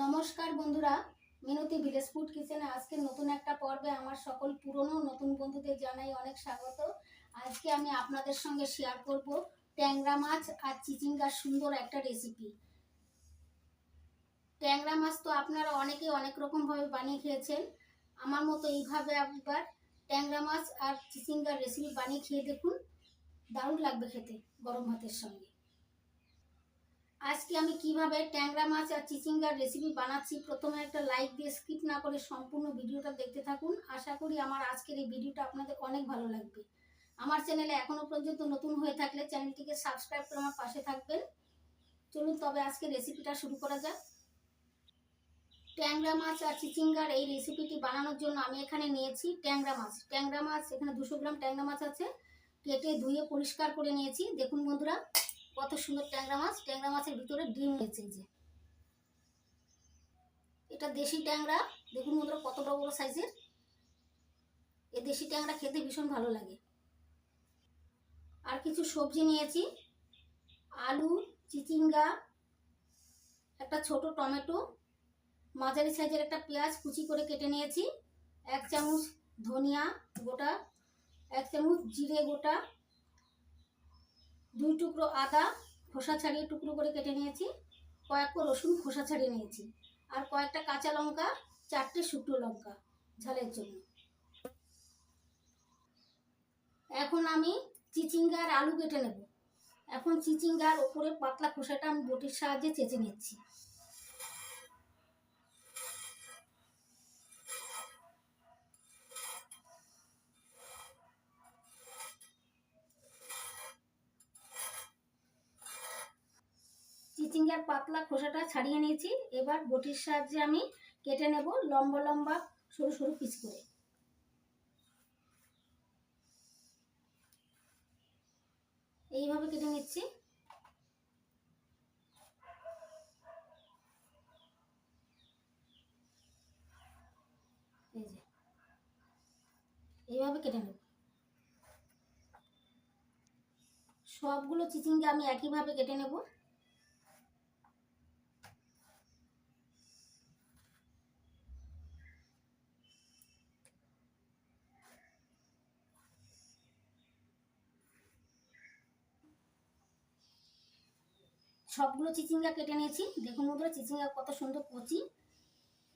নমস্কার বন্ধুরা, মিনতি village food কিচেনে আজকে নতুন একটা পর্বে আমার সকল পুরনো নতুন বন্ধুদের জানাই অনেক স্বাগত। আজকে আমি আপনাদের সঙ্গে শেয়ার করব ট্যাংরা মাছ আর চিচিঙ্গার সুন্দর একটা রেসিপি। ট্যাংরা মাছ তো আপনারা অনেকে অনেক রকমভাবে বানিয়ে খেয়েছেন, আমার মতো এইভাবে একবার ট্যাংরা মাছ আর চিচিঙ্গার রেসিপি বানিয়ে খেয়ে দেখুন, দারুণ লাগবে খেতে গরম ভাতের সঙ্গে। আজকে আমি কিভাবে ট্যাংরা মাছ আর চিচিঙ্গার রেসিপি বানাচ্ছি, প্রথমে একটা লাইক দিয়ে স্কিপ না করে সম্পূর্ণ ভিডিওটা দেখতে থাকুন। আশা করি আমার আজকের এই ভিডিওটা আপনাদের অনেক ভালো লাগবে। আমার চ্যানেলে এখনো পর্যন্ত নতুন হয়ে থাকলে চ্যানেলটিকে সাবস্ক্রাইব করে আমার পাশে থাকবেন। চলুন তবে আজকে রেসিপিটা শুরু করা যাক। ট্যাংরা মাছ আর চিচিঙ্গার এই রেসিপিটি বানানোর জন্য আমি এখানে নিয়েছি ট্যাংরা মাছ। এখানে 200 গ্রাম ট্যাংরা মাছ আছে, কেটে ধুয়ে পরিষ্কার করে নিয়েছি। দেখুন বন্ধুরা, কত সুন্দর ট্যাংরা মাছ। ট্যাংরা মাছের ভিতরে ডিম রয়েছে। যে এটা দেশি ট্যাংরা, দেখুন বন্ধুরা কত বড় বড় সাইজের। এই দেশি ট্যাংরা খেতে ভীষণ ভালো লাগে। আর কিছু সবজি নিয়েছি, আলু, চিচিঙ্গা, একটা ছোট টমেটো, মাঝারি সাইজের একটা পেঁয়াজ কুচি করে কেটে নিয়েছি, 1 চামচ ধনিয়া গোটা, 1 চামচ জিরে গোটা, 2 টুকরো আদা খোসা ছাড়িয়ে টুকরো করে কেটে নিয়েছি, কয়েকটা রসুন খোসা ছাড়িয়ে নিয়েছি, আর কয়েকটা কাঁচা লঙ্কা, 4টে শুকনো লঙ্কা ঝালের জন্য। এখন আমি চিচিঙ্গা আর আলু কেটে নেব। এখন চিচিঙ্গার ওপরে পাতলা খোসাটা আমি বটির সাহায্যে চেঁচে নিচ্ছি। চিচিঙ্গার পাতলা খোসাটা ছাড়িয়ে নিয়েছি, এবার বটির সাহায্যে আমি কেটে নেব লম্বা লম্বা সরু সরু পিস করে। এইভাবে কেটে নিচ্ছি। এই যে এইভাবে কেটে নেব। সবগুলো চিচিঙ্গা আমি একইভাবে কেটে নেব। সবগুলো চিচিঙ্গা কেটে নিয়েছি। দেখুন বন্ধুরা, চিচিঙ্গা কত সুন্দর কচি।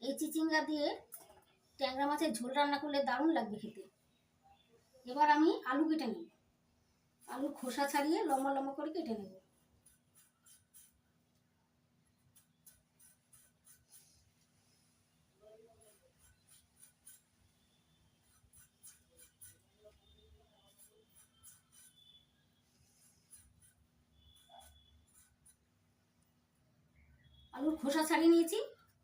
এই চিচিঙ্গা দিয়ে ট্যাংরা মাছের ঝোল রান্না করলে দারুণ লাগবে খেতে। এবার আমি আলু কেটে নেব। আলু খোসা ছাড়িয়ে লম্বা লম্বা করে কেটে নেব। আলুর খোসা ছাড়িয়ে নিয়েছি,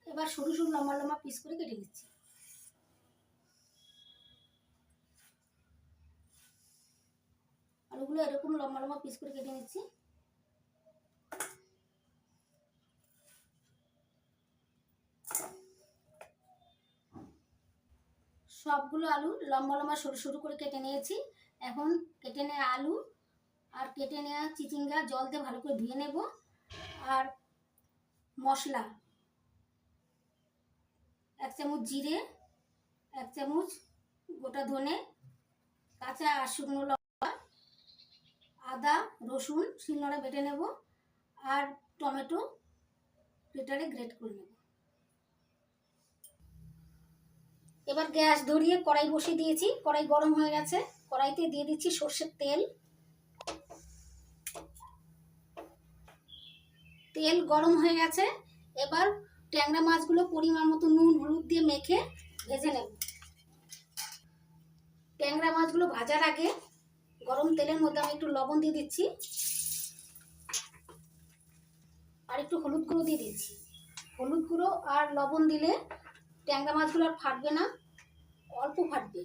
এবার সরু সরু লম্বা লম্বা পিস করে কেটে নিচ্ছি। আলুগুলো এরকম লম্বা লম্বা পিস করে কেটে নিচ্ছি। সবগুলো আলু লম্বা লম্বা সরু সরু করে কেটে নিয়েছি। এখন কেটে নেওয়া আলু আর কেটে নেওয়া চিচিঙ্গা জল দিয়ে ভালো করে ধুয়ে নেব। আর মশলা, 1 চামচ জিরে, 1 চামচ গোটা ধনে, কাঁচা আর শুকনো লঙ্কা, আদা রসুন শিলনোড়া বেটে নেব, আর টমেটো গ্রেটারে গ্রেট করে নেব। এবার গ্যাস ধরিয়ে কড়াই বসিয়ে দিয়েছি। কড়াই গরম হয়ে গেছে, কড়াইতে দিয়ে দিচ্ছি সর্ষের তেল। তেল গরম হয়ে গেছে, এবার ট্যাংরা মাছগুলো পরিমাণ মতো নুন হলুদ দিয়ে মেখে ভেজে নেব। ট্যাংরা মাছগুলো ভাজার আগে গরম তেলের মধ্যে আমি একটু লবণ দিয়ে দিচ্ছি, আর একটু হলুদ গুঁড়ো দিয়ে দিচ্ছি। হলুদ গুঁড়ো আর লবণ দিলে ট্যাংরা মাছগুলো আর ফাটবে না, অল্প ফাটবে।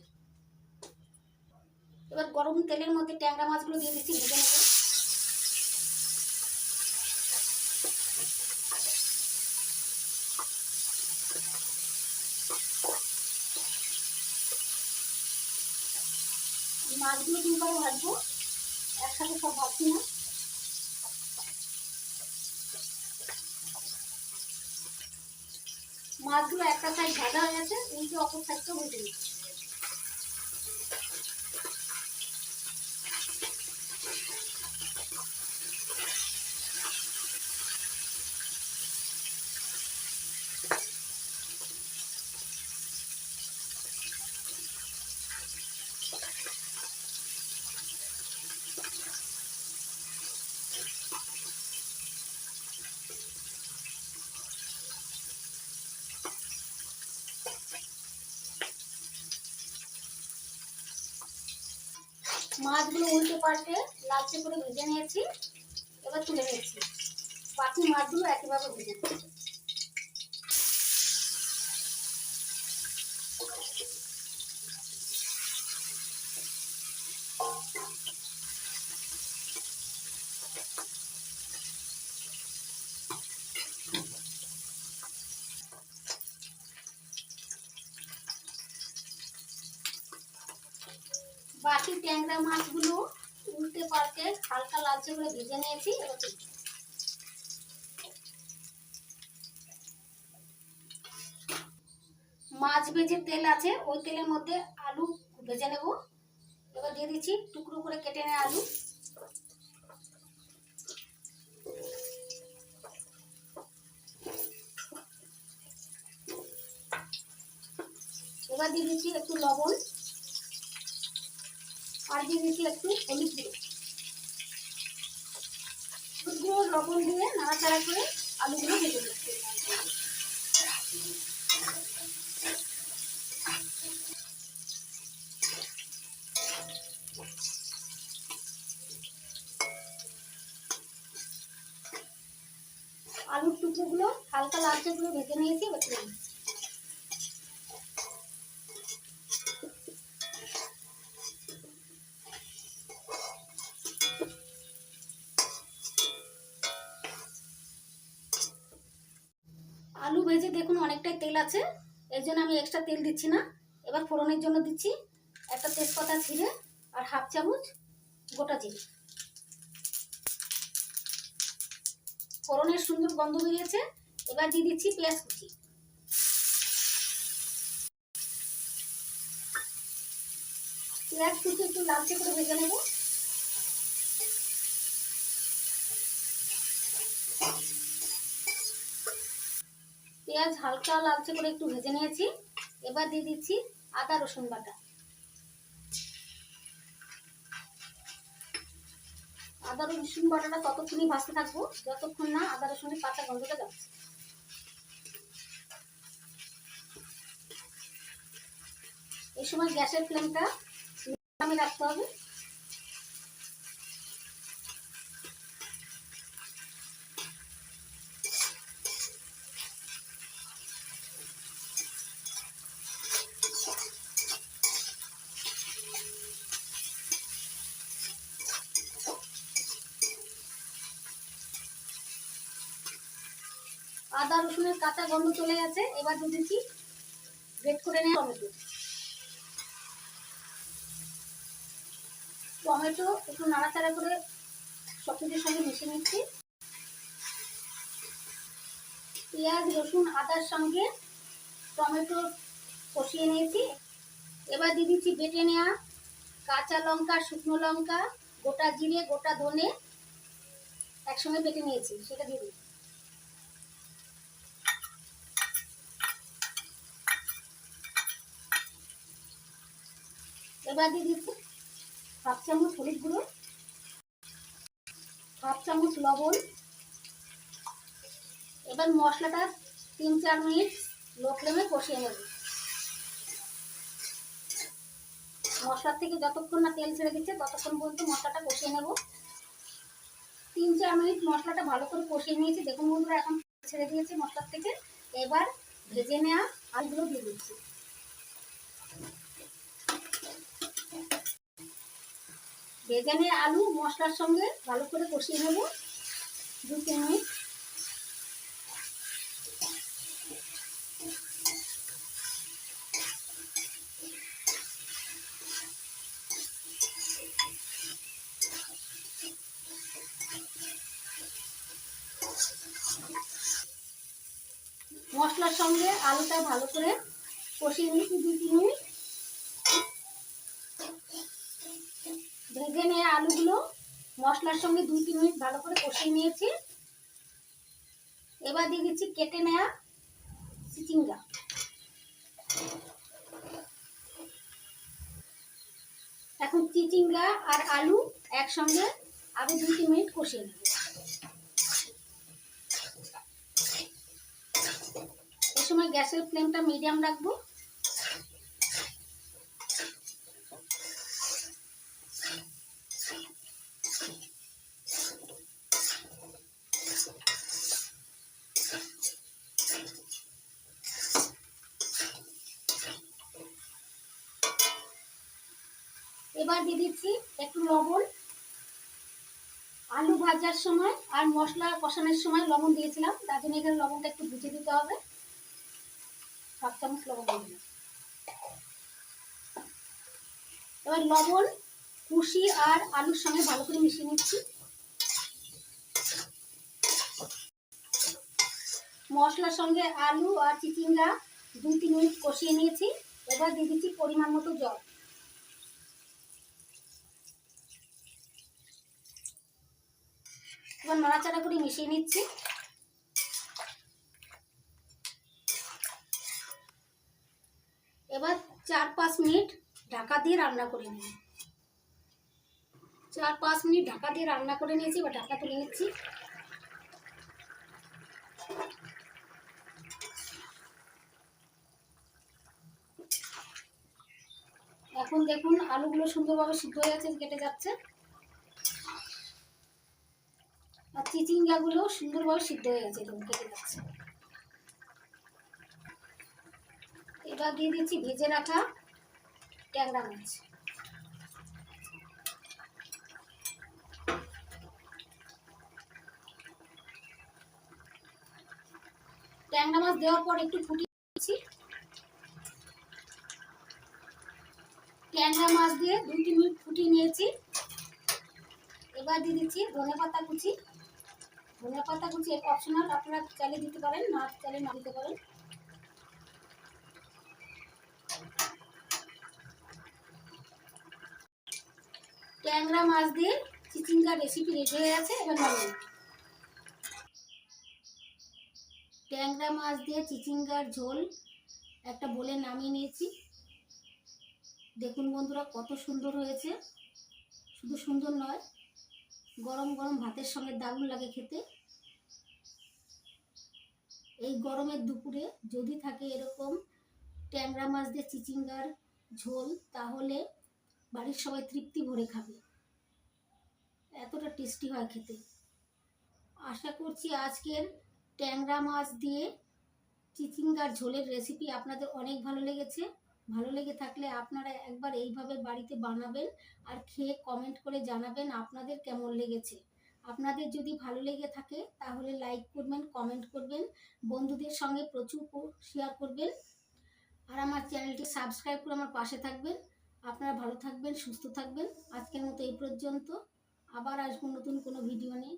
এবার গরম তেলের মধ্যে ট্যাংরা মাছগুলো দিয়ে দিচ্ছি, ভেজে নেব। মাছগুলো দুবারে ভাজবো, একসাথে সব ভাজছি না। মাছগুলো একটা সাইড ভাজা হয়ে গেছে, উল্টে অপর সাইডটা ভেজে নিচ্ছি। মাছগুলো উল্টে পাল্টে লালচে করে ভেজে নিয়েছি, এবার তুলে নিচ্ছি। বাকি মাছগুলো একইভাবে ভেজে নিচ্ছি। বাকি ট্যাংরা মাছগুলো উল্টে পাল্টে হালকা লালচে করে ভেজে নিয়েছি। মাছ ভেজে তেল আছে, ওই তেলের মধ্যে আলু ভেজে নেব। এবার দিয়ে দিচ্ছি টুকরো করে কেটে নেওয়া আলু। এবার দিয়ে দিচ্ছি একটু লবণ, আর দিয়ে দিচ্ছি একটু হলুদ গুঁড়ো। লবণ দিয়ে নাড়াচাড়া করে আলুগুলো ভেজে দিচ্ছি। আলুর টুকরোগুলো হালকা লালচে করে ভেজে নিয়েছি। আলু ভেজে দেখুন অনেকটাই তেল আছে, এর জন্য আমি এক্সট্রা তেল দিচ্ছি না। এবার ফোড়নের জন্য দিচ্ছি একটা তেজপাতা ছিঁড়ে আর হাফ চামচ গোটা জিরে। ফোড়নের সুন্দর গন্ধ বেরিয়েছে, এবার দিয়ে দিচ্ছি পেঁয়াজ কুচি। পেঁয়াজ কুচি একটু লালচে করে ভেজে নেব। পেঁয়াজ হালকা লালচে করে একটু ভেজে নিয়েছি, এবার দিয়ে দিচ্ছি আদা রসুন বাটা। আদা রসুন বাটাটা ততক্ষণই ভাজতে থাকবো যতক্ষণ না আদা রসুনের কাঁচা গন্ধটা যাচ্ছে। এই সময় গ্যাসের ফ্লেমটা মিডিয়ামে রাখতে হবে। আদা রসুনের কাঁচা গন্ধ চলে গেছে, এবার দিয়ে দিচ্ছি গ্রেট করে নেওয়া টমেটো। টমেটো একটু নাড়াচাড়া করে সবজির সঙ্গে মিশিয়ে নিচ্ছি। পেঁয়াজ রসুন আদার সঙ্গে টমেটো কষিয়ে নিয়েছি। এবার দিয়ে দিচ্ছি বেটে নেওয়া কাঁচা লঙ্কা, শুকনো লঙ্কা, গোটা জিরে, গোটা ধনে একসঙ্গে বেটে নিয়েছি, সেটা দিয়ে দিই। এবার দিয়ে দিচ্ছি হাফ চামচ হলুদ গুঁড়ো, হাফ চামচ লবণ। এবার মশলাটা 3-4 মিনিট লো ফ্লেমে কষিয়ে নেব। মশলার থেকে যতক্ষণ না তেল ছেড়ে দিচ্ছে ততক্ষণ পর্যন্ত মশলাটা কষিয়ে নেব। 3-4 মিনিট মশলাটা ভালো করে কষিয়ে নিয়েছি। দেখুন বন্ধুরা এখন ছেড়ে দিয়েছে মশলার থেকে। এবার ভেজে নেওয়া আলুগুলো দিয়ে দিচ্ছি। ভেজে নেওয়া আলু মশলার সঙ্গে ভালো করে কষিয়ে নেব 2-3 মিনিট। মশলার সঙ্গে আলুটা ভালো করে কষিয়ে নিয়েছি 2-3 মিনিট। ভেজে নিয়ে আলুগুলো মশলার সঙ্গে 2-3 মিনিট ভালো করে কষিয়ে নিয়েছি। এবার দিয়ে দিচ্ছি কেটে নেওয়া চিচিঙ্গা। এখন চিচিঙ্গা আর আলু একসঙ্গে আরো 2-3 মিনিট কষিয়ে নেব। এই সময় গ্যাসের ফ্লেমটা মিডিয়াম রাখবো। এবার দিয়ে দিচ্ছি একটু লবণ। আলু ভাজার সময় আর মশলা কষানোর সময় লবণ দিয়েছিলাম, তার জন্য এখানে লবণটা একটু বুঝে দিতে হবে। 1/2 চামচ লবণ দিয়ে দিলাম। এবার লবণ কুশি আর আলুর সঙ্গে ভালো করে মিশিয়ে নিচ্ছি। মশলার সঙ্গে আলু আর চিচিঙ্গা 2-3 মিনিট কষিয়ে নিয়েছি। এবার দিয়ে দিচ্ছি পরিমাণ মতো জল। এবার নাড়াচাড়া করে মিশিয়ে নিচ্ছি। এবার 4-5 মিনিট ঢাকা দিয়ে রান্না করে নিই। 4-5 মিনিট ঢাকা দিয়ে রান্না করে নিয়েছি। এবার ঢাকা তুলে নিচ্ছি। এখন দেখুন আলুগুলো সুন্দরভাবে সিদ্ধ হয়ে গেছে, কেটে যাচ্ছে। আর চিচিঙ্গাগুলো সুন্দরভাবে সিদ্ধ হয়ে গেছে, দেখুন কেটে যাচ্ছে। এবার দিয়ে দিচ্ছি ভেজে রাখা ট্যাংরা মাছ। ট্যাংরা মাছ দেওয়ার পর একটু ফুটিয়ে দিচ্ছি। ট্যাংরা মাছ দিয়ে 2-3 মিনিট ফুটিয়ে নিয়েছি। এবার দিয়ে দিচ্ছি ধনেপাতা কুচি। ধনেপাতা কুচি অপশনাল, আপনারা চাইলে দিতে পারেন, না চাইলে না দিতে পারেন। ট্যাংরা মাছ দিয়ে চিচিঙ্গা রেসিপি রেডি হয়ে গেছে। এবার নামিয়ে ট্যাংরা মাছ দিয়ে চিচিঙ্গার ঝোল একটা বলে নামিয়ে নিয়েছি। দেখুন বন্ধুরা কত সুন্দর হয়েছে। শুধু সুন্দর নয়, গরম গরম ভাতের সঙ্গে দারুণ লাগে খেতে। এই গরমের দুপুরে যদি থাকে এরকম ট্যাংরা মাছ দিয়ে চিচিঙ্গার ঝোল, তাহলে বাড়ির সবাই তৃপ্তি ভরে খাবে, এতটা টেস্টি হয় খেতে। আশা করছি আজকের ট্যাংরা মাছ দিয়ে চিচিঙ্গার ঝোলের রেসিপি আপনাদের অনেক ভালো লেগেছে। ভালো লেগে থাকলে আপনারা একবার এইভাবে বাড়িতে বানাবেন আর খেয়ে কমেন্ট করে জানাবেন আপনাদের কেমন লেগেছে। আপনাদের যদি ভালো লেগে থাকে তাহলে লাইক করবেন, কমেন্ট করবেন, বন্ধুদের সঙ্গে প্রচুর শেয়ার করবেন, আর আমার চ্যানেলটি সাবস্ক্রাইব করে আমার পাশে থাকবেন। আপনারা ভালো থাকবেন, সুস্থ থাকবেন। আজকের মতো এই পর্যন্ত। আবার আসবো নতুন কোনো ভিডিও নিয়ে।